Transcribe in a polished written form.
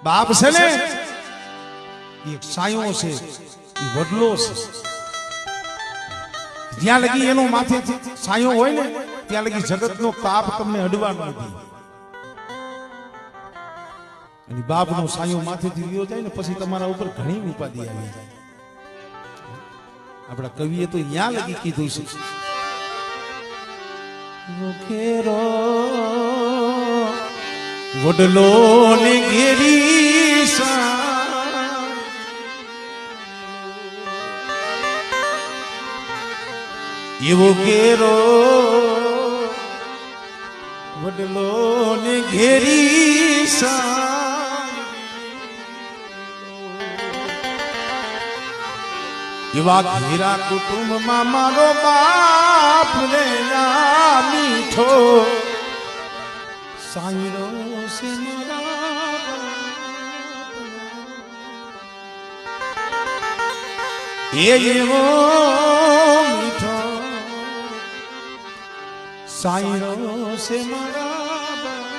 બાપ છે ને એક સાયો છે, એ વડલો છે. જ્યાં લગી એનો માથે સાયો હોય ને ત્યાં લગી જગતનો તાપ તમને અડવાનો નથી. અને બાપનો સાયો માથેથી વિયો જાય ને પછી તમારા ઉપર ઘણી ઉપાધિ આવી જાય. આપણા કવિએ તો ત્યાં લગી કીધું છે, વડલો ને ઘેરી એવો ઘેરો વડલો ને ઘેરી એવા ઘેરા કુટુંબમાં મારો બાપ રે મીઠો સાયરો છે એવો મીઠો સાયરો છે મારા